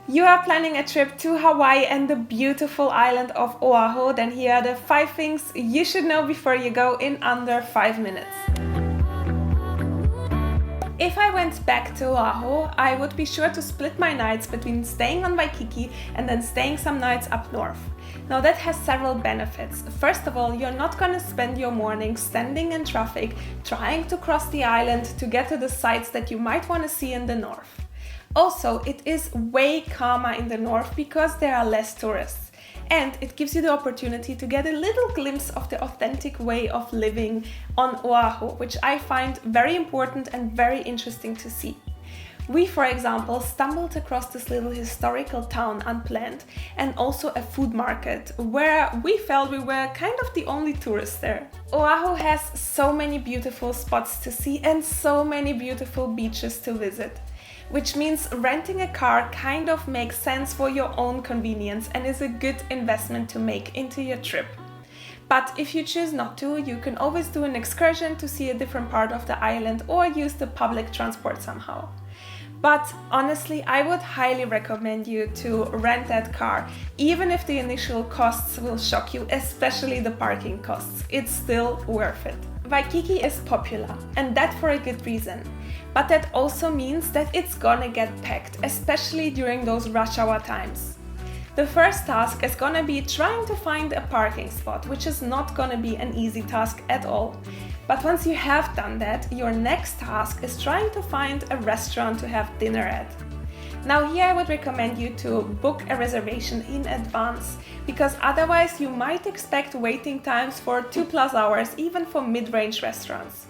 You are planning a trip to Hawaii and the beautiful island of Oahu, then here are the 5 things you should know before you go in under 5 minutes. If I went back to Oahu, I would be sure to split my nights between staying on Waikiki and then staying some nights up north. Now that has several benefits. First of all, you're not gonna spend your morning standing in traffic trying to cross the island to get to the sites that you might want to see in the north. Also, it is way calmer in the north because there are less tourists. And it gives you the opportunity to get a little glimpse of the authentic way of living on Oahu, which I find very important and very interesting to see. We, for example, stumbled across this little historical town unplanned and also a food market where we felt we were kind of the only tourists there. Oahu has so many beautiful spots to see and so many beautiful beaches to visit, which means renting a car kind of makes sense for your own convenience and is a good investment to make into your trip. But if you choose not to, you can always do an excursion to see a different part of the island or use the public transport somehow. But honestly, I would highly recommend you to rent that car, even if the initial costs will shock you, especially the parking costs. It's still worth it. Waikiki is popular, and that for a good reason. But that also means that it's gonna get packed, especially during those rush hour times. The first task is gonna be trying to find a parking spot, which is not gonna be an easy task at all. But once you have done that, your next task is trying to find a restaurant to have dinner at. Now here I would recommend you to book a reservation in advance, because otherwise you might expect waiting times for 2+ hours, even for mid-range restaurants.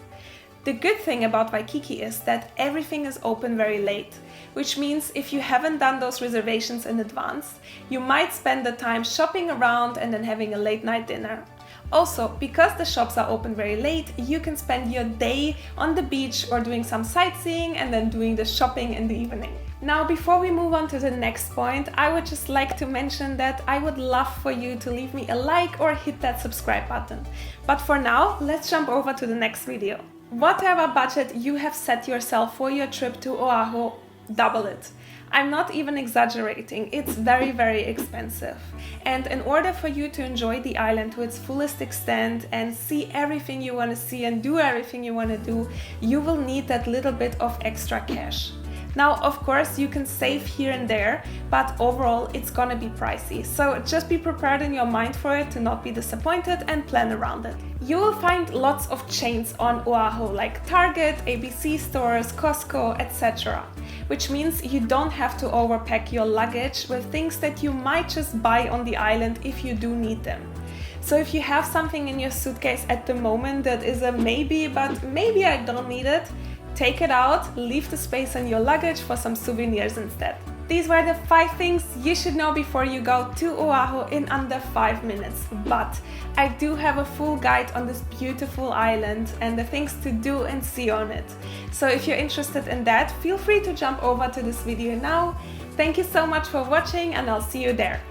The good thing about Waikiki is that everything is open very late, which means if you haven't done those reservations in advance, you might spend the time shopping around and then having a late night dinner. Also, because the shops are open very late, you can spend your day on the beach or doing some sightseeing and then doing the shopping in the evening. Now, before we move on to the next point, I would just like to mention that I would love for you to leave me a like or hit that subscribe button. But for now, let's jump over to the next video. Whatever budget you have set yourself for your trip to Oahu, double it. I'm not even exaggerating, it's very, very expensive. And in order for you to enjoy the island to its fullest extent and see everything you want to see and do everything you want to do, you will need that little bit of extra cash. Now, of course, you can save here and there, but overall it's gonna be pricey. So just be prepared in your mind for it to not be disappointed and plan around it. You will find lots of chains on Oahu like Target, ABC stores, Costco, etc. Which means you don't have to overpack your luggage with things that you might just buy on the island if you do need them. So if you have something in your suitcase at the moment that is a maybe, but maybe I don't need it, take it out, leave the space in your luggage for some souvenirs instead. These were the 5 things you should know before you go to Oahu in under 5 minutes. But I do have a full guide on this beautiful island and the things to do and see on it. So if you're interested in that, feel free to jump over to this video now. Thank you so much for watching and I'll see you there.